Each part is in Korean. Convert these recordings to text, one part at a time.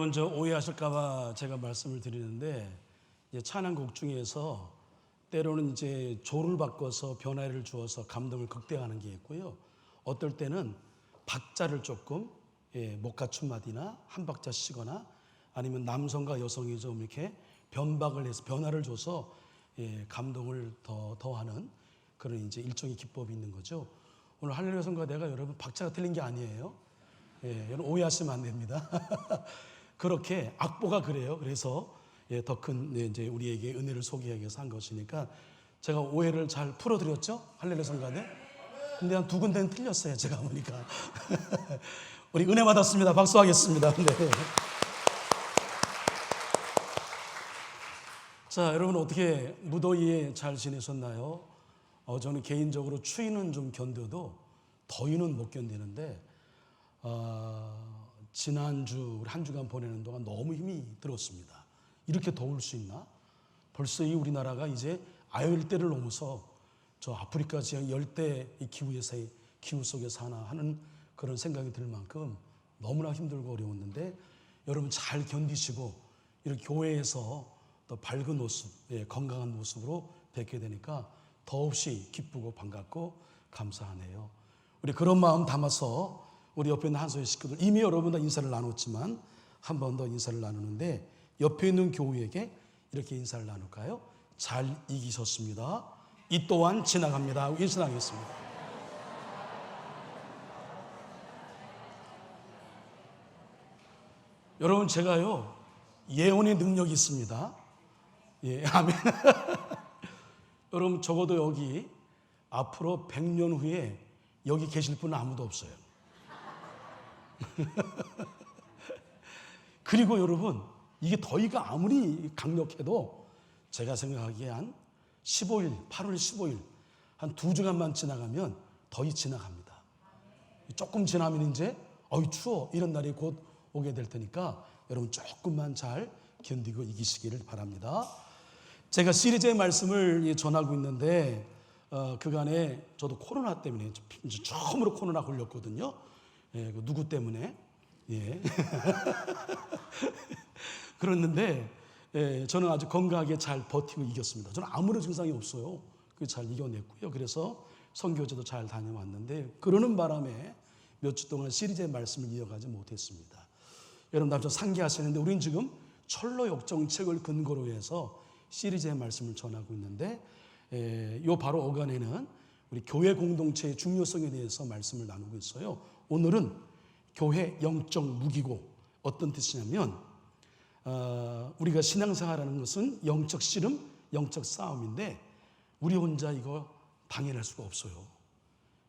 여러분 저 오해하실까봐 제가 말씀을 드리는데 이제 찬양곡 중에서 때로는 이제 조를 바꿔서 변화를 주어서 감동을 극대화하는 게 있고요. 어떨 때는 박자를 조금 못 갖춘 마디나 한 박자 쉬거나 아니면 남성과 여성이 좀 이렇게 변박을 해서 변화를 줘서 감동을 더하는 그런 이제 일종의 기법이 있는 거죠. 오늘 할렐루야 성가대가 여러분 박자가 틀린 게 아니에요. 여러분 오해하시면 안 됩니다. 그렇게 악보가 그래요. 그래서 더 큰 이제 우리에게 은혜를 소개하기 위해서 한 것이니까 제가 오해를 잘 풀어드렸죠. 할렐루야 성가대. 근데 한 두 군데는 틀렸어요. 제가 보니까. 우리 은혜 받았습니다. 박수하겠습니다. 네. 자, 여러분 어떻게 무더위에 잘 지내셨나요? 저는 개인적으로 추위는 좀 견뎌도 더위는 못 견디는데 지난주 한 주간 보내는 동안 너무 힘이 들었습니다. 이렇게 더울 수 있나? 벌써 이 우리나라가 이제 아열대를 넘어서 저 아프리카 지역 열대 기후 속에 사나 하는 그런 생각이 들 만큼 너무나 힘들고 어려웠는데 여러분 잘 견디시고 이렇게 교회에서 더 밝은 모습, 건강한 모습으로 뵙게 되니까 더없이 기쁘고 반갑고 감사하네요. 우리 그런 마음 담아서 우리 옆에 있는 한소희 식구들 이미 여러분과 인사를 나눴지만 한 번 더 인사를 나누는데 옆에 있는 교우에게 이렇게 인사를 나눌까요? 잘 이기셨습니다. 이 또한 지나갑니다. 인사하겠습니다. 여러분 제가요 예언의 능력이 있습니다. 아멘. 여러분 적어도 여기 앞으로 100년 후에 여기 계실 분은 아무도 없어요. 그리고 여러분 이게 더위가 아무리 강력해도 제가 생각하기에 한 15일, 8월 15일 한 2주간만 지나가면 더위 지나갑니다. 조금 지나면 이제 추워 이런 날이 곧 오게 될 테니까 여러분 조금만 잘 견디고 이기시기를 바랍니다. 제가 시리즈의 말씀을 전하고 있는데 그간에 저도 코로나 때문에 처음으로 코로나 걸렸거든요. 누구 때문에? 그랬는데 저는 아주 건강하게 잘 버티고 이겼습니다. 저는 아무런 증상이 없어요. 잘 이겨냈고요. 그래서 선교제도 잘 다녀왔는데 그러는 바람에 몇 주 동안 시리즈의 말씀을 이어가지 못했습니다. 여러분 좀 상기하시는데 우리는 지금 철로 역정책을 근거로 해서 시리즈의 말씀을 전하고 있는데 요 바로 어간에는 우리 교회 공동체의 중요성에 대해서 말씀을 나누고 있어요. 오늘은 교회 영적 무기고 어떤 뜻이냐면 우리가 신앙생활하는 것은 영적 씨름, 영적 싸움인데 우리 혼자 이거 당해낼 수가 없어요.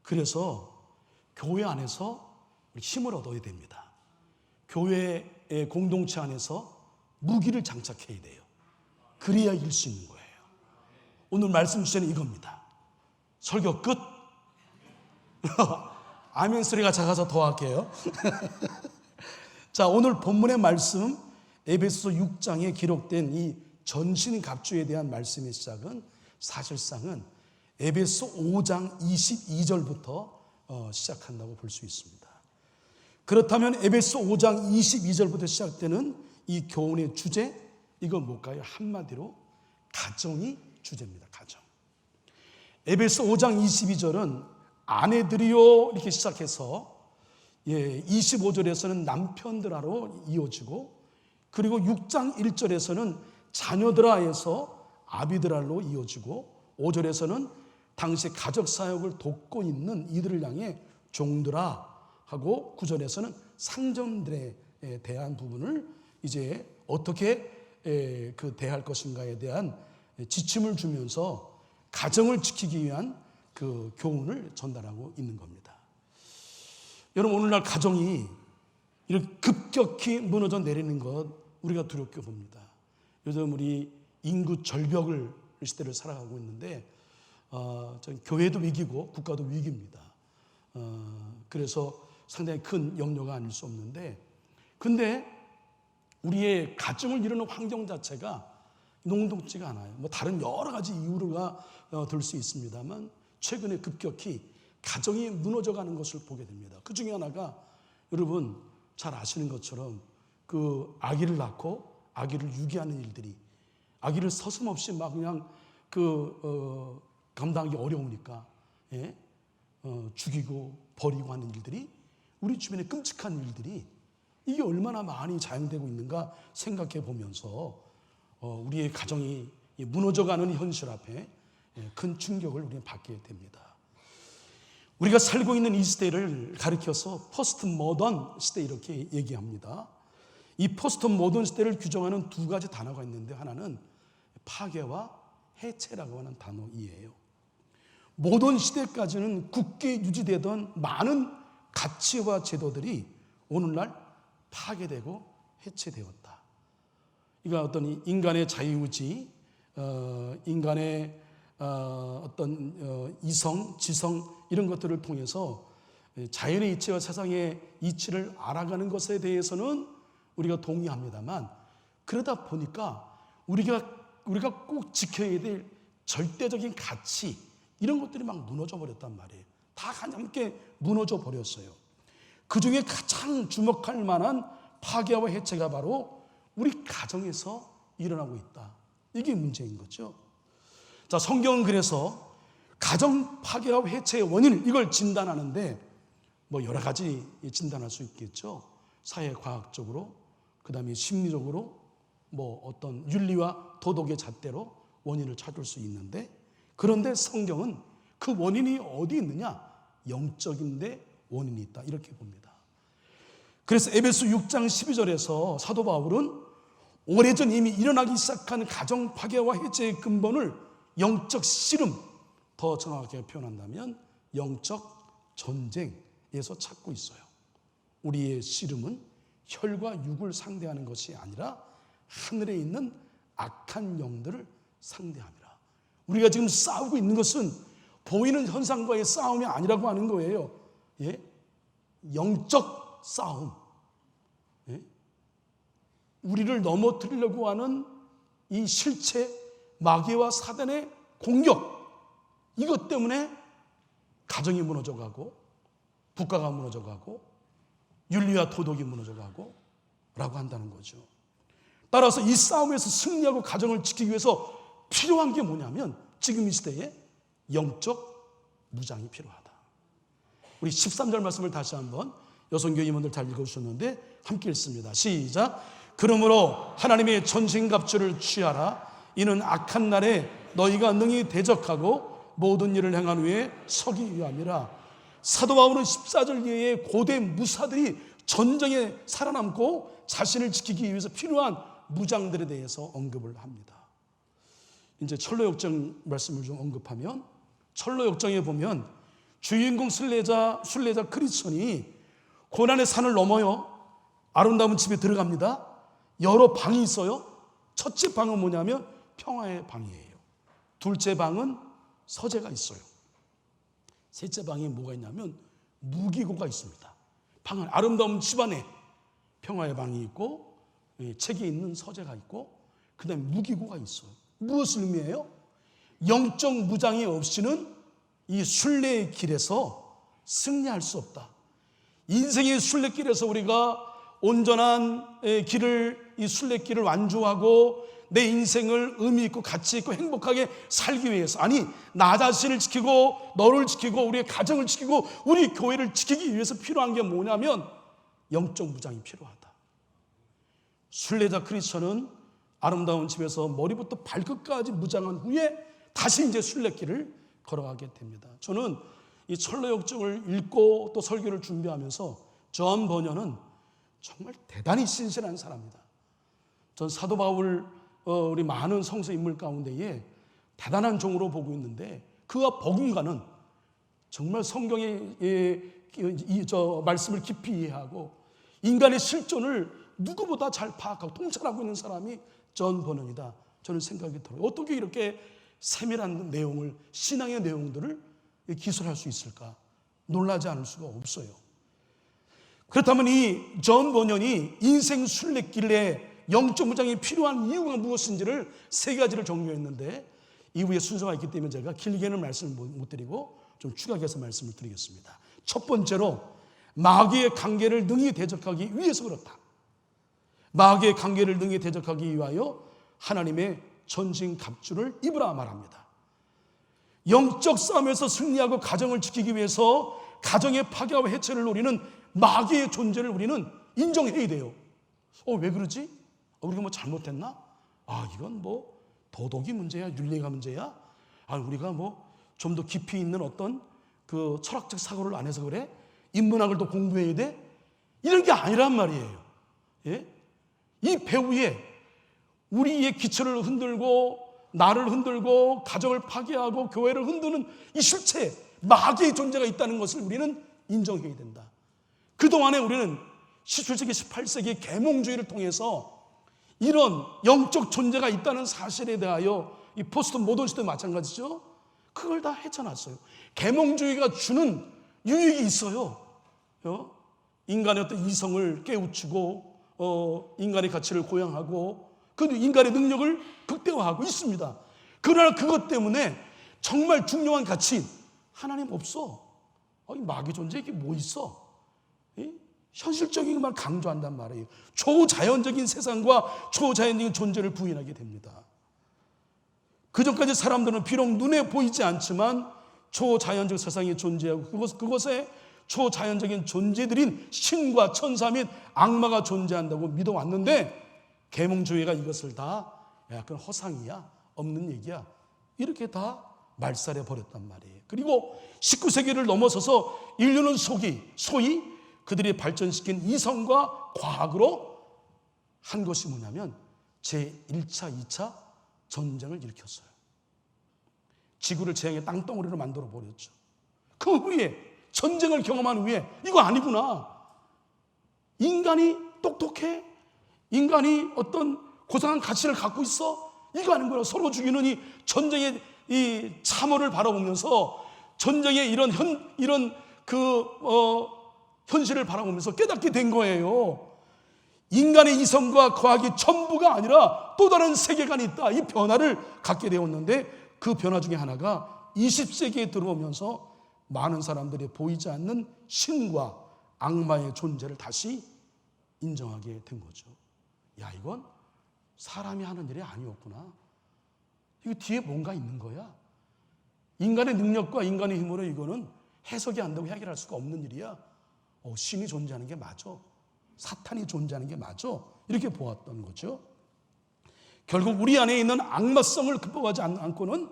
그래서 교회 안에서 힘을 얻어야 됩니다. 교회의 공동체 안에서 무기를 장착해야 돼요. 그래야 이길 수 있는 거예요. 오늘 말씀 주제는 이겁니다. 설교 끝. 아멘 소리가 작아서 더 할게요. 자, 오늘 본문의 말씀 에베소 6장에 기록된 이 전신갑주에 대한 말씀의 시작은 사실상은 에베소 5장 22절부터 시작한다고 볼 수 있습니다. 그렇다면 에베소 5장 22절부터 시작되는 이 교훈의 주제 이건 뭘까요? 한마디로 가정이 주제입니다. 가정. 에베소 5장 22절은 아내들이요 이렇게 시작해서 25절에서는 남편들하로 이어지고 그리고 6장 1절에서는 자녀들아에서 아비들알로 이어지고 5절에서는 당시 가족 사역을 돕고 있는 이들을 향해 종들아 하고 9절에서는 상전들에 대한 부분을 이제 어떻게 그 대할 것인가에 대한 지침을 주면서 가정을 지키기 위한 그 교훈을 전달하고 있는 겁니다. 여러분 오늘날 가정이 이렇게 급격히 무너져 내리는 것 우리가 두렵게 봅니다. 요즘 우리 인구 절벽을 시대를 살아가고 있는데 교회도 위기고 국가도 위기입니다. 그래서 상당히 큰 염려가 아닐 수 없는데 근데 우리의 가정을 이루는 환경 자체가 녹록지가 않아요. 뭐 다른 여러 가지 이유가 들 수 있습니다만 최근에 급격히 가정이 무너져가는 것을 보게 됩니다. 그 중에 하나가 여러분 잘 아시는 것처럼 그 아기를 낳고 아기를 유기하는 일들이, 아기를 서슴없이 막 그냥 감당하기 어려우니까 죽이고 버리고 하는 일들이, 우리 주변에 끔찍한 일들이 이게 얼마나 많이 자행되고 있는가 생각해 보면서 우리의 가정이 무너져가는 현실 앞에 큰 충격을 우리는 받게 됩니다. 우리가 살고 있는 이 시대를 가리켜서 포스트 모던 시대 이렇게 얘기합니다. 이 포스트 모던 시대를 규정하는 두 가지 단어가 있는데, 하나는 파괴와 해체라고 하는 단어이에요. 모던 시대까지는 굳게 유지되던 많은 가치와 제도들이 오늘날 파괴되고 해체되었다. 이거 어떤 인간의 자유의지, 인간의 어떤 이성, 지성 이런 것들을 통해서 자연의 이치와 세상의 이치를 알아가는 것에 대해서는 우리가 동의합니다만, 그러다 보니까 우리가 꼭 지켜야 될 절대적인 가치 이런 것들이 막 무너져 버렸단 말이에요. 다 함께 무너져 버렸어요. 그 중에 가장 주목할 만한 파괴와 해체가 바로 우리 가정에서 일어나고 있다. 이게 문제인 거죠. 자, 성경은 그래서 가정 파괴와 해체의 원인, 이걸 진단하는데 여러 가지 진단할 수 있겠죠. 사회과학적으로, 그 다음에 심리적으로, 어떤 윤리와 도덕의 잣대로 원인을 찾을 수 있는데, 그런데 성경은 그 원인이 어디 있느냐? 영적인데 원인이 있다, 이렇게 봅니다. 그래서 에베소 6장 12절에서 사도 바울은 오래전 이미 일어나기 시작한 가정 파괴와 해체의 근본을 영적 씨름, 더 정확하게 표현한다면 영적 전쟁에서 찾고 있어요. 우리의 씨름은 혈과 육을 상대하는 것이 아니라 하늘에 있는 악한 영들을 상대합니다. 우리가 지금 싸우고 있는 것은 보이는 현상과의 싸움이 아니라고 하는 거예요. 영적 싸움. 우리를 넘어뜨리려고 하는 이 실체, 마귀와 사단의 공격, 이것 때문에 가정이 무너져가고 국가가 무너져가고 윤리와 도덕이 무너져가고 라고 한다는 거죠. 따라서 이 싸움에서 승리하고 가정을 지키기 위해서 필요한 게 뭐냐면, 지금 이 시대에 영적 무장이 필요하다. 우리 13절 말씀을 다시 한번 여성교회 임원들 잘 읽어주셨는데 함께 읽습니다. 시작. 그러므로 하나님의 전신갑주를 취하라. 이는 악한 날에 너희가 능히 대적하고 모든 일을 행한 후에 서기 위함이라. 사도 바울은 14절 이후에 고대 무사들이 전쟁에 살아남고 자신을 지키기 위해서 필요한 무장들에 대해서 언급을 합니다. 이제 철로역정 말씀을 좀 언급하면, 철로역정에 보면 주인공 순례자 크리스천이 고난의 산을 넘어요 아름다운 집에 들어갑니다. 여러 방이 있어요. 첫째 방은 뭐냐면 평화의 방이에요. 둘째 방은 서재가 있어요. 셋째 방에 뭐가 있냐면 무기고가 있습니다. 방은 아름다운 집 안에 평화의 방이 있고 책이 있는 서재가 있고 그 다음에 무기고가 있어요. 무엇을 의미해요? 영적 무장이 없이는 이 순례의 길에서 승리할 수 없다. 인생의 순례길에서 우리가 온전한 길을, 이 순례길을 완주하고 내 인생을 의미 있고 가치 있고 행복하게 살기 위해서, 아니 나 자신을 지키고 너를 지키고 우리의 가정을 지키고 우리 교회를 지키기 위해서 필요한 게 뭐냐면 영적 무장이 필요하다. 순례자 크리스천은 아름다운 집에서 머리부터 발끝까지 무장한 후에 다시 이제 순례길을 걸어가게 됩니다. 저는 이 철로역정을 읽고 또 설교를 준비하면서 존 버녀는 정말 대단히 신실한 사람이다. 전 사도 바울 우리 많은 성서 인물 가운데에 대단한 종으로 보고 있는데, 그와 버금가는 정말 성경의 말씀을 깊이 이해하고 인간의 실존을 누구보다 잘 파악하고 통찰하고 있는 사람이 존 버넌이다. 저는 생각이 들어요. 어떻게 이렇게 세밀한 내용을, 신앙의 내용들을 기술할 수 있을까? 놀라지 않을 수가 없어요. 그렇다면 이 존 버넌이 인생 순례길에 영적 무장이 필요한 이유가 무엇인지를 세 가지를 정리했는데, 이후에 순서가 있기 때문에 제가 길게는 말씀을 못 드리고 좀 추가해서 말씀을 드리겠습니다. 첫 번째로 마귀의 관계를 능히 대적하기 위해서 그렇다. 마귀의 관계를 능히 대적하기 위하여 하나님의 전신갑주를 입으라 말합니다. 영적 싸움에서 승리하고 가정을 지키기 위해서 가정의 파괴와 해체를 노리는 마귀의 존재를 우리는 인정해야 돼요. 왜 그러지? 우리가 뭐 잘못했나? 이건 뭐 도덕이 문제야, 윤리가 문제야? 우리가 뭐 좀 더 깊이 있는 어떤 그 철학적 사고를 안 해서 그래? 인문학을 더 공부해야 돼? 이런 게 아니란 말이에요. 예? 이 배후에 우리의 기초를 흔들고 나를 흔들고 가정을 파괴하고 교회를 흔드는 이 실체에 마귀의 존재가 있다는 것을 우리는 인정해야 된다. 그동안에 우리는 17세기, 18세기 계몽주의를 통해서 이런 영적 존재가 있다는 사실에 대하여 이 포스트 모던 시대 마찬가지죠. 그걸 다 헤쳐놨어요. 계몽주의가 주는 유익이 있어요. 인간의 어떤 이성을 깨우치고 인간의 가치를 고양하고 그 인간의 능력을 극대화하고 있습니다. 그러나 그것 때문에 정말 중요한 가치 하나님 없어. 마귀 존재 이게 뭐 있어? 현실적인 것만 강조한단 말이에요. 초자연적인 세상과 초자연적인 존재를 부인하게 됩니다. 그전까지 사람들은 비록 눈에 보이지 않지만 초자연적 세상이 존재하고 그것에 초자연적인 존재들인 신과 천사 및 악마가 존재한다고 믿어왔는데 계몽주의가 이것을 다 약간 허상이야, 없는 얘기야, 이렇게 다 말살해 버렸단 말이에요. 그리고 19세기를 넘어서서 인류는 소위 그들이 발전시킨 이성과 과학으로 한 것이 뭐냐면 제1차, 2차 전쟁을 일으켰어요. 지구를 재앙의 땅덩어리로 만들어 버렸죠. 그 후에 전쟁을 경험한 후에 이거 아니구나. 인간이 똑똑해? 인간이 어떤 고상한 가치를 갖고 있어? 이거 아닌 거야. 서로 죽이는 이 전쟁의 이 참호를 바라보면서 전쟁의 이런 현실을 바라보면서 깨닫게 된 거예요. 인간의 이성과 과학이 전부가 아니라 또 다른 세계관이 있다. 이 변화를 갖게 되었는데 그 변화 중에 하나가 20세기에 들어오면서 많은 사람들이 보이지 않는 신과 악마의 존재를 다시 인정하게 된 거죠. 이건 사람이 하는 일이 아니었구나. 이거 뒤에 뭔가 있는 거야. 인간의 능력과 인간의 힘으로 이거는 해석이 안 되고 해결할 수가 없는 일이야. 신이 존재하는 게 맞아. 사탄이 존재하는 게 맞아. 이렇게 보았던 거죠. 결국 우리 안에 있는 악마성을 극복하지 않고는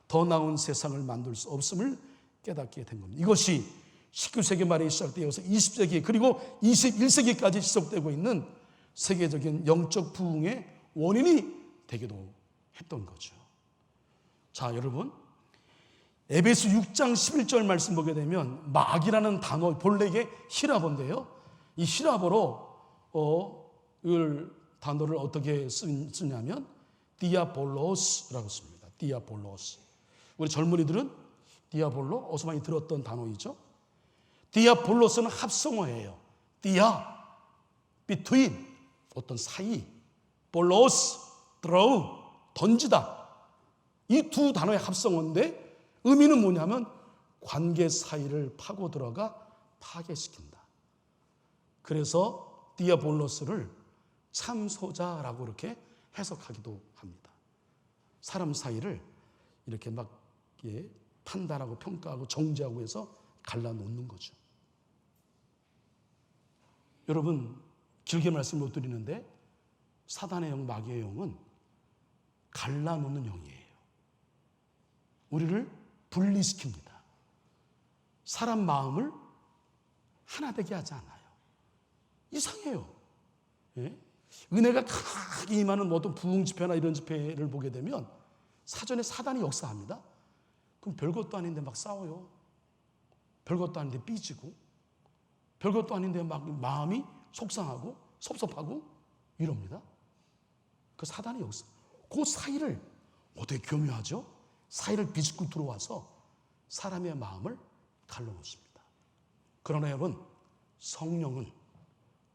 더 나은 세상을 만들 수 없음을 깨닫게 된 겁니다. 이것이 19세기 말에 시작되어서 20세기 그리고 21세기까지 지속되고 있는 세계적인 영적 부흥의 원인이 되기도 했던 거죠. 자, 여러분, 에베소 6장 11절 말씀 보게 되면 마귀라는 단어, 본래 이게 히라보인데요. 이 히라보로 이 단어를 어떻게 쓰냐면 디아볼로스라고 씁니다. 디아볼로스. 우리 젊은이들은 디아볼로 어디서 많이 들었던 단어이죠. 디아볼로스는 합성어예요. 디아, between, 어떤 사이, 볼로스, throw, 던지다. 이 두 단어의 합성어인데 의미는 뭐냐면 관계 사이를 파고 들어가 파괴시킨다. 그래서 디아볼로스를 참소자라고 이렇게 해석하기도 합니다. 사람 사이를 이렇게 막 판단하고 평가하고 정죄하고 해서 갈라놓는 거죠. 여러분, 길게 말씀 못 드리는데 사단의 영, 마귀의 영은 갈라놓는 영이에요. 우리를 분리시킵니다. 사람 마음을 하나 되게 하지 않아요. 이상해요. 예? 은혜가 크게 임하는 어떤 부흥 집회나 이런 집회를 보게 되면 사전에 사단이 역사합니다. 그럼 별것도 아닌데 막 싸워요. 별것도 아닌데 삐지고 별것도 아닌데 막 마음이 속상하고 섭섭하고 이럽니다. 그 사단의 역사. 그 사이를 어떻게 교묘하죠? 사이를 비집고 들어와서 사람의 마음을 갈라놓습니다. 그러나 여러분, 성령은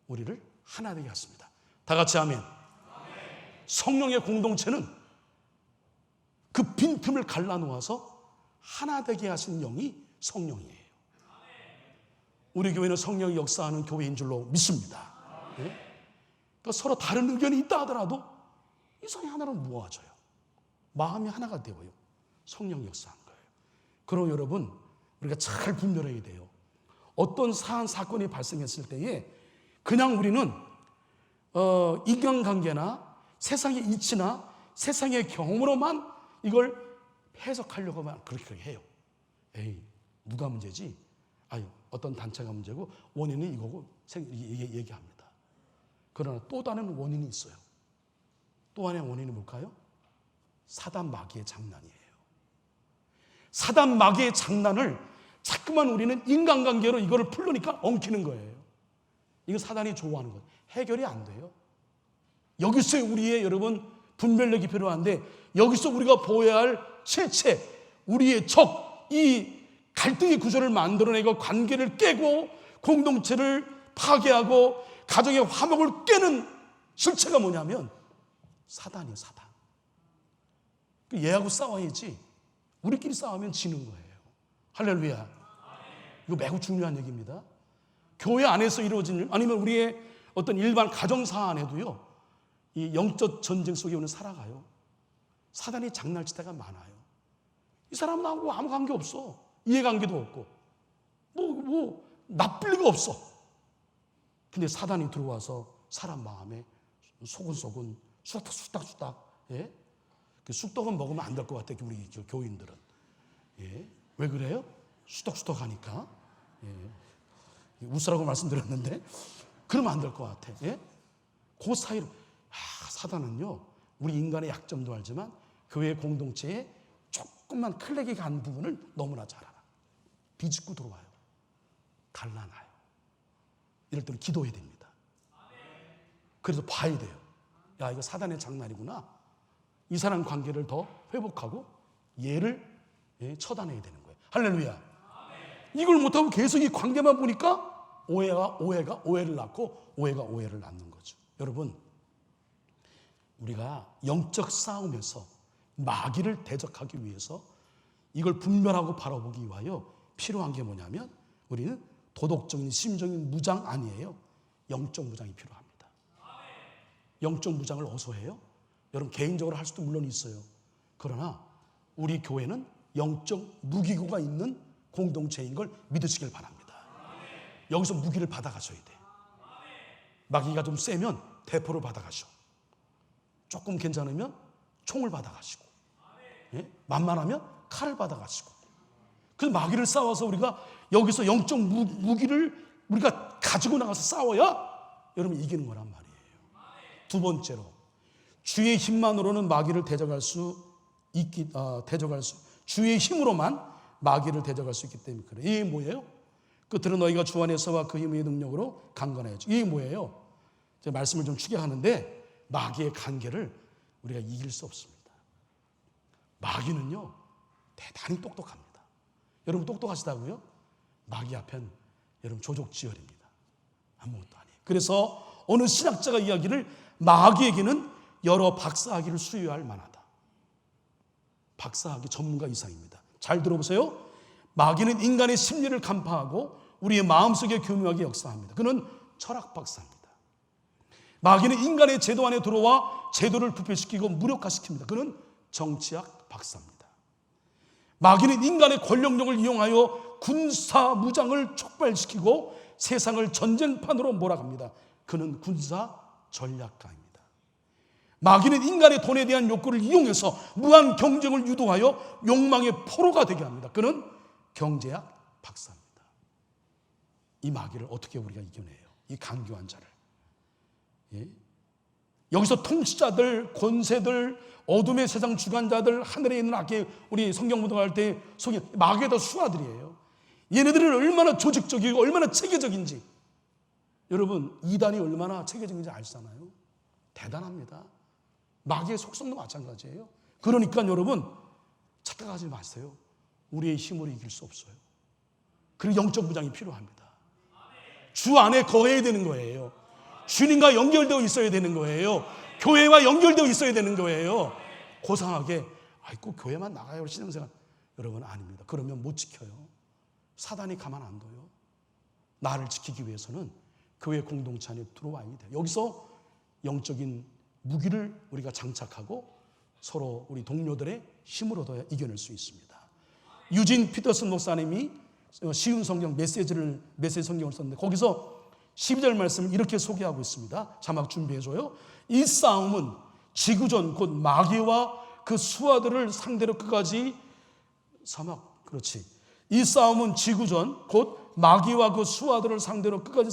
우리를 하나 되게 하십니다. 다 같이 아멘. 성령의 공동체는 그 빈틈을 갈라놓아서 하나 되게 하신 영이 성령이에요. 우리 교회는 성령이 역사하는 교회인 줄로 믿습니다. 네? 서로 다른 의견이 있다 하더라도 이성이 하나로 모아져요. 마음이 하나가 되어요. 성령 역사한 거예요. 그럼 여러분, 우리가 잘 분별해야 돼요. 어떤 사건이 발생했을 때에 그냥 우리는 인간관계나 세상의 이치나 세상의 경험으로만 이걸 해석하려고 하면 그렇게 해요. 에이, 누가 문제지? 아유, 어떤 단체가 문제고 원인은 이거고 얘기합니다. 그러나 또 다른 원인이 있어요. 또 하나의 원인이 뭘까요? 사단 마귀의 장난이에요. 사단 마귀의 장난을 자꾸만 우리는 인간관계로 이거를 풀려니까 엉키는 거예요. 이거 사단이 좋아하는 거예요. 해결이 안 돼요. 여기서 우리의 여러분 분별력이 필요한데, 여기서 우리가 보여야 할 최체, 우리의 적, 이 갈등의 구조를 만들어내고 관계를 깨고 공동체를 파괴하고 가정의 화목을 깨는 실체가 뭐냐면 사단이에요. 사단. 얘하고 싸워야지 우리끼리 싸우면 지는 거예요. 할렐루야. 이거 매우 중요한 얘기입니다. 교회 안에서 이루어진, 아니면 우리의 어떤 일반 가정사 안에도요, 이 영적 전쟁 속에 우리는 살아가요. 사단이 장난칠 때가 많아요. 이 사람 나하고 아무 관계 없어. 이해관계도 없고 나쁠 리가 없어. 근데 사단이 들어와서 사람 마음에 소근소근 수닥수닥, 예? 그 쑥떡은 먹으면 안 될 것 같아요. 우리 교인들은. 예? 왜 그래요? 수덕수덕 하니까. 예. 웃으라고 말씀드렸는데 그러면 안 될 것 같아. 예? 그 사이로 사단은요, 우리 인간의 약점도 알지만 교회 공동체에 조금만 클렉이 간 부분을 너무나 잘 알아. 비집고 들어와요. 갈라놔요. 이럴 때는 기도해야 됩니다. 그래서 봐야 돼요. 야, 이거 사단의 장난이구나. 이 사람 관계를 더 회복하고 얘를 처단해야 되는 거예요. 할렐루야. 이걸 못하고 계속 이 관계만 보니까 오해가 오해를 낳고 오해가 오해를 낳는 거죠. 여러분, 우리가 영적 싸움에서 마귀를 대적하기 위해서 이걸 분별하고 바라보기 위하여 필요한 게 뭐냐면, 우리는 도덕적인 심적인 무장 아니에요. 영적 무장이 필요합니다. 영적 무장을 어디서 해요? 여러분 개인적으로 할 수도 물론 있어요. 그러나 우리 교회는 영적 무기고가 있는 공동체인 걸 믿으시길 바랍니다. 여기서 무기를 받아가셔야 돼. 마귀가 좀 세면 대포를 받아가셔. 조금 괜찮으면 총을 받아가시고, 예? 만만하면 칼을 받아가시고. 그래서 마귀를 싸워서 우리가 여기서 영적 무기를 우리가 가지고 나가서 싸워야 여러분 이기는 거란 말이에요. 두 번째로, 주의 힘만으로는 마귀를 대적할 수 주의 힘으로만 마귀를 대적할 수 있기 때문에 그래요. 이게 뭐예요? 끝으로 너희가 주 안에서와 그 힘의 능력으로 강건해야죠. 이게 뭐예요? 제가 말씀을 좀 추격하는데, 마귀의 관계를 우리가 이길 수 없습니다. 마귀는요, 대단히 똑똑합니다. 여러분 똑똑하시다고요? 마귀 앞엔 여러분 조족지혈입니다. 아무것도 아니에요. 그래서 어느 신학자가 이야기를, 마귀에게는 여러 박사학위를 수여할 만하다. 박사학위 전문가 이상입니다. 잘 들어보세요. 마귀는 인간의 심리를 간파하고 우리의 마음속에 교묘하게 역사합니다. 그는 철학 박사입니다. 마귀는 인간의 제도 안에 들어와 제도를 부패시키고 무력화시킵니다. 그는 정치학 박사입니다. 마귀는 인간의 권력력을 이용하여 군사 무장을 촉발시키고 세상을 전쟁판으로 몰아갑니다. 그는 군사 전략가입니다. 마귀는 인간의 돈에 대한 욕구를 이용해서 무한 경쟁을 유도하여 욕망의 포로가 되게 합니다. 그는 경제학 박사입니다. 이 마귀를 어떻게 우리가 이겨내요? 이 강교한 자를. 예? 여기서 통치자들, 권세들, 어둠의 세상 주관자들, 하늘에 있는 악의, 우리 성경 묵상할 때 속에 마귀의 다 수하들이에요. 얘네들은 얼마나 조직적이고 얼마나 체계적인지, 여러분 이단이 얼마나 체계적인지 아시잖아요. 대단합니다. 마귀의 속성도 마찬가지예요. 그러니까 여러분 착각하지 마세요. 우리의 힘으로 이길 수 없어요. 그리고 영적 무장이 필요합니다. 주 안에 거해야 되는 거예요. 주님과 연결되어 있어야 되는 거예요. 교회와 연결되어 있어야 되는 거예요. 고상하게 꼭 교회만 나가요 신앙생활, 여러분 아닙니다. 그러면 못 지켜요. 사단이 가만 안 둬요. 나를 지키기 위해서는 교회 공동체 안에 들어와야 돼요. 여기서 영적인 무기를 우리가 장착하고 서로 우리 동료들의 힘을 얻어야 이겨낼 수 있습니다. 유진 피터슨 목사님이 쉬운 성경 메시지 성경을 썼는데 거기서 12절 말씀을 이렇게 소개하고 있습니다. 자막 준비해줘요. 이 싸움은 지구전 곧 마귀와 그 수하들을 상대로 끝까지 그렇지. 이 싸움은 지구전 곧 마귀와 그 수하들을 상대로 끝까지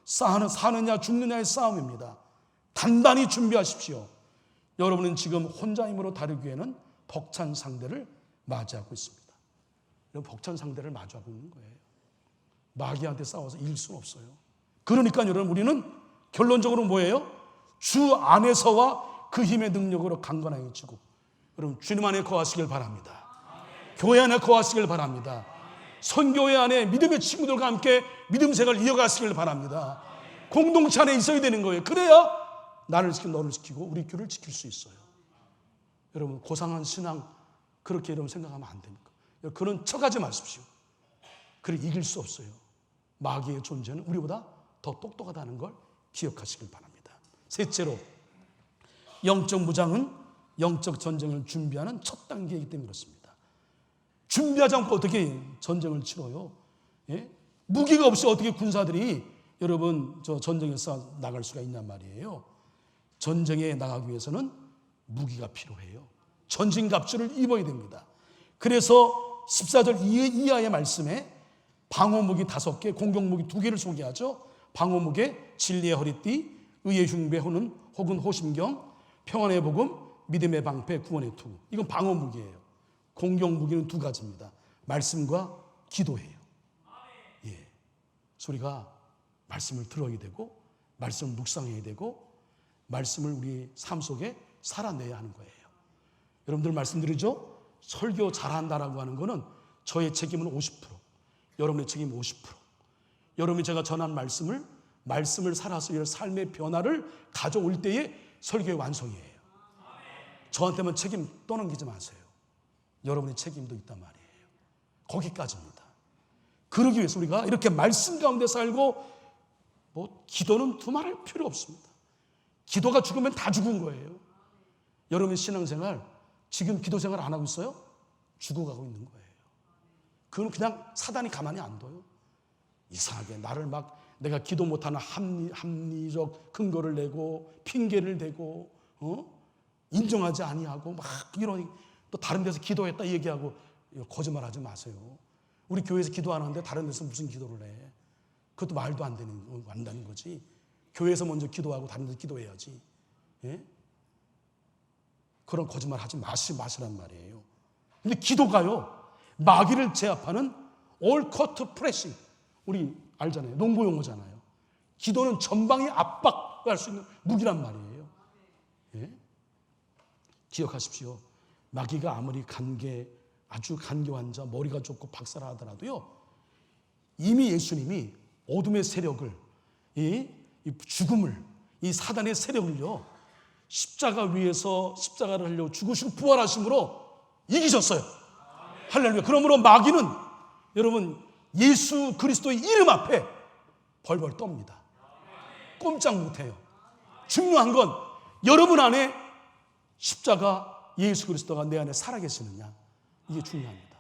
사느냐 죽느냐의 싸움입니다. 단단히 준비하십시오. 여러분은 지금 혼자 힘으로 다루기에는 벅찬 상대를 맞이하고 있습니다. 이런 벅찬 상대를 마주하고 있는 거예요. 마귀한테 싸워서 이길 수는 없어요. 그러니까 여러분 우리는 결론적으로 뭐예요? 주 안에서와 그 힘의 능력으로 강건하게 치고 여러분 주님 안에 거하시길 바랍니다. 교회 안에 거하시길 바랍니다. 선교회 안에 믿음의 친구들과 함께 믿음 생활을 이어가시길 바랍니다. 공동체 안에 있어야 되는 거예요. 그래야 나를 지키고 너를 지키고 우리 교회를 지킬 수 있어요. 여러분 고상한 신앙 그렇게 여러분 생각하면 안 됩니까? 그런 척하지 마십시오. 그래 이길 수 없어요. 마귀의 존재는 우리보다 더 똑똑하다는 걸 기억하시길 바랍니다. 셋째로 영적 무장은 영적 전쟁을 준비하는 첫 단계이기 때문에 그렇습니다. 준비하지 않고 어떻게 전쟁을 치러요? 예? 무기가 없이 어떻게 군사들이 여러분 저 전쟁에서 나갈 수가 있냔 말이에요. 전쟁에 나가기 위해서는 무기가 필요해요. 전진갑주를 입어야 됩니다. 그래서 14절 이하의 말씀에 방어무기 5개, 공격무기 2개를 소개하죠. 방어무기, 진리의 허리띠, 의의 흉배 혹은 호심경, 평안의 복음, 믿음의 방패, 구원의 투구. 이건 방어무기예요. 공격무기는 2가지입니다. 말씀과 기도예요. 예. 그래서 우리가 말씀을 들어야 되고 말씀을 묵상해야 되고 말씀을 우리 삶 속에 살아내야 하는 거예요. 여러분들 말씀드리죠? 설교 잘한다라고 하는 거는 저의 책임은 50%, 여러분의 책임은 50%. 여러분이 제가 전한 말씀을 살아서 이 삶의 변화를 가져올 때에 설교의 완성이에요. 저한테만 책임 떠넘기지 마세요. 여러분의 책임도 있단 말이에요. 거기까지입니다. 그러기 위해서 우리가 이렇게 말씀 가운데 살고 기도는 두말할 필요 없습니다. 기도가 죽으면 다 죽은 거예요. 여러분의 신앙생활 지금 기도 생활 안 하고 있어요? 죽어가고 있는 거예요. 그건 그냥 사단이 가만히 안 둬요. 이상하게 나를 내가 기도 못하는 합리적 근거를 내고 핑계를 대고 인정하지 아니하고 이런 또 다른 데서 기도했다 얘기하고 거짓말하지 마세요. 우리 교회에서 기도 안 하는데 다른 데서 무슨 기도를 해? 그것도 말도 안 된다는 거지. 교회에서 먼저 기도하고 다른 데서 기도해야지. 예? 그런 거짓말 하지 마시란 말이에요. 근데 기도가요, 마귀를 제압하는 all court pressing. 우리 알잖아요. 농구 용어잖아요. 기도는 전방위 압박할 수 있는 무기란 말이에요. 예? 기억하십시오. 마귀가 아무리 아주 간교한 자, 머리가 좁고 박사라 하더라도요, 이미 예수님이 어둠의 세력을, 이 죽음을, 이 사단의 세력을요, 십자가 위에서 십자가를 하려고 죽으시고 부활하심으로 이기셨어요. 할렐루야. 그러므로 마귀는 여러분 예수 그리스도의 이름 앞에 벌벌 떱니다. 꼼짝 못해요. 중요한 건 여러분 안에 십자가 예수 그리스도가 내 안에 살아계시느냐, 이게 중요합니다.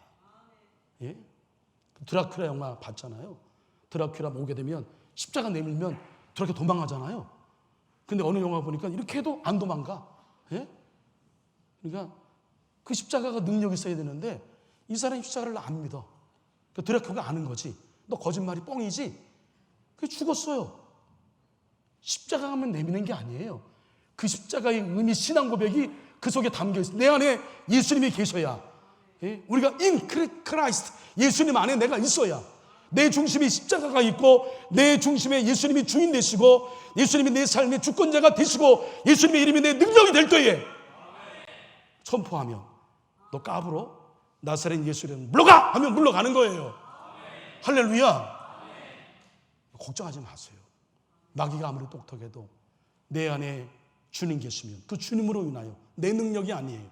예? 드라큘라 영화 봤잖아요. 드라큘라 오게 되면 십자가 내밀면 드라큘라 도망가잖아요. 근데 어느 영화 보니까 이렇게 해도 안 도망가. 예? 그러니까 그 십자가가 능력이 있어야 되는데 이 사람이 십자가를 안 믿어. 그 드라큘라가 아는 거지. 너 거짓말이 뻥이지. 그게 죽었어요. 십자가 가면 내미는 게 아니에요. 그 십자가의 의미, 신앙 고백이 그 속에 담겨 있어요. 내 안에 예수님이 계셔야, 예? 우리가 in Christ, 예수님 안에 내가 있어야, 내 중심에 십자가가 있고 내 중심에 예수님이 주인 되시고 예수님이 내 삶의 주권자가 되시고 예수님의 이름이 내 능력이 될 때에 선포하면 너 까불어? 나사렛 예수 이름 물러가! 하면 물러가는 거예요. 할렐루야. 걱정하지 마세요. 마귀가 아무리 똑똑해도 내 안에 주님 계시면 그 주님으로 인하여 내 능력이 아니에요.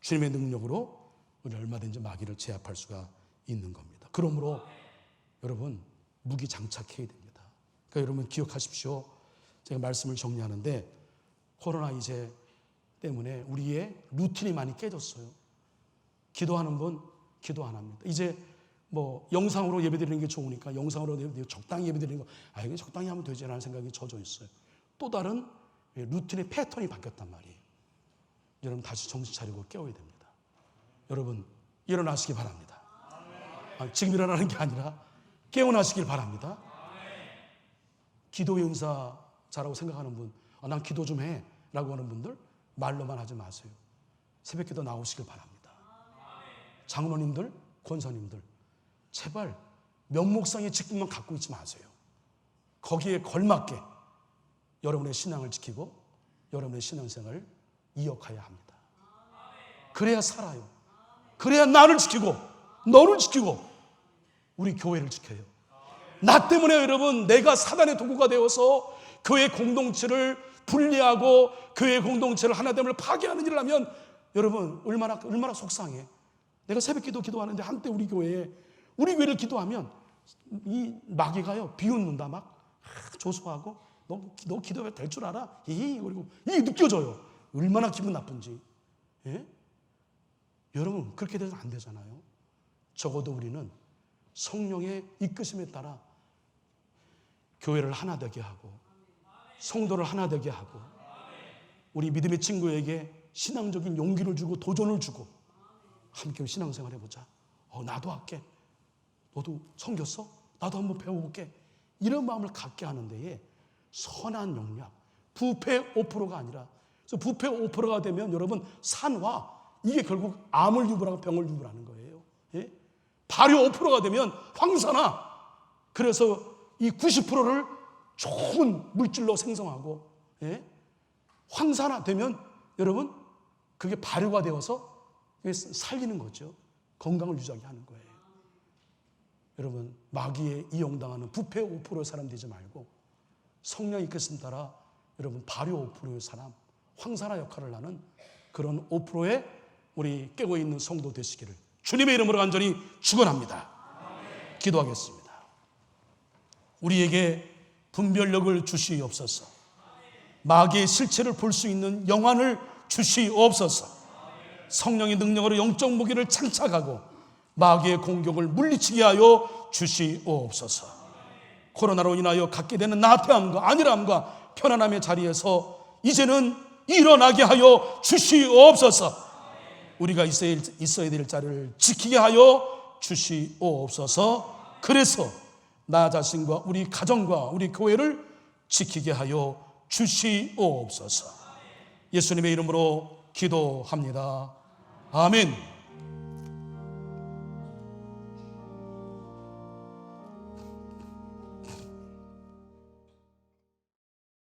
주님의 능력으로 우리 얼마든지 마귀를 제압할 수가 있는 겁니다. 그러므로 여러분 무기 장착해야 됩니다. 그러니까 여러분 기억하십시오. 제가 말씀을 정리하는데, 코로나 이제 때문에 우리의 루틴이 많이 깨졌어요. 기도하는 분 기도 안 합니다. 이제 뭐 영상으로 예배드리는 게 좋으니까 영상으로 적당히 예배드리는 거, 이거 적당히 하면 되지라는 생각이 젖어 있어요. 또 다른 루틴의 패턴이 바뀌었단 말이에요. 여러분 다시 정신 차리고 깨워야 됩니다. 여러분 일어나시기 바랍니다. 지금 일어나는 게 아니라 깨어나시길 바랍니다. 기도의 은사자라고 생각하는 분, 난 기도 좀 해 라고 하는 분들 말로만 하지 마세요. 새벽기도 나오시길 바랍니다. 장로님들, 권사님들, 제발 면목상의 직분만 갖고 있지 마세요. 거기에 걸맞게 여러분의 신앙을 지키고 여러분의 신앙생활을 이어가야 합니다. 그래야 살아요. 그래야 나를 지키고 너를 지키고 우리 교회를 지켜요. 나 때문에 여러분 내가 사단의 도구가 되어서 교회 공동체를 분리하고 교회 공동체를 하나됨을 파괴하는 일을 하면 여러분 얼마나 속상해. 내가 새벽기도 기도하는데 한때 우리 교회를 기도하면 이 마귀가요 비웃는다. 막 조소하고 너 기도해 될 줄 알아? 그리고 이게 느껴져요. 얼마나 기분 나쁜지. 예? 여러분 그렇게 돼서 안 되잖아요. 적어도 우리는 성령의 이끄심에 따라 교회를 하나 되게 하고 성도를 하나 되게 하고 우리 믿음의 친구에게 신앙적인 용기를 주고 도전을 주고 함께 신앙생활 해보자. 나도 할게. 너도 섬겼어? 나도 한번 배워볼게. 이런 마음을 갖게 하는 데에 선한 용량, 부패 5%가 아니라, 그래서 부패 5%가 되면 여러분 산화, 이게 결국 암을 유발하고 병을 유발하는 거예요. 예? 발효 5%가 되면 황산화. 그래서 이 90%를 좋은 물질로 생성하고, 예? 황산화 되면 여러분 그게 발효가 되어서 살리는 거죠. 건강을 유지하게 하는 거예요. 여러분 마귀에 이용당하는 부패 5%의 사람 되지 말고 성령의 이끄심 따라 여러분 발효 5%의 사람, 황산화 역할을 하는 그런 5%의 우리 깨어있는 성도 되시기를 주님의 이름으로 간절히 축원합니다. 기도하겠습니다. 우리에게 분별력을 주시옵소서. 마귀의 실체를 볼 수 있는 영안을 주시옵소서. 성령의 능력으로 영적 무기를 장착하고 마귀의 공격을 물리치게 하여 주시옵소서. 코로나로 인하여 갖게 되는 나태함과 안일함과 편안함의 자리에서 이제는 일어나게 하여 주시옵소서. 우리가 있어야 될 자리를 지키게 하여 주시옵소서. 그래서 나 자신과 우리 가정과 우리 교회를 지키게 하여 주시옵소서. 예수님의 이름으로 기도합니다. 아멘.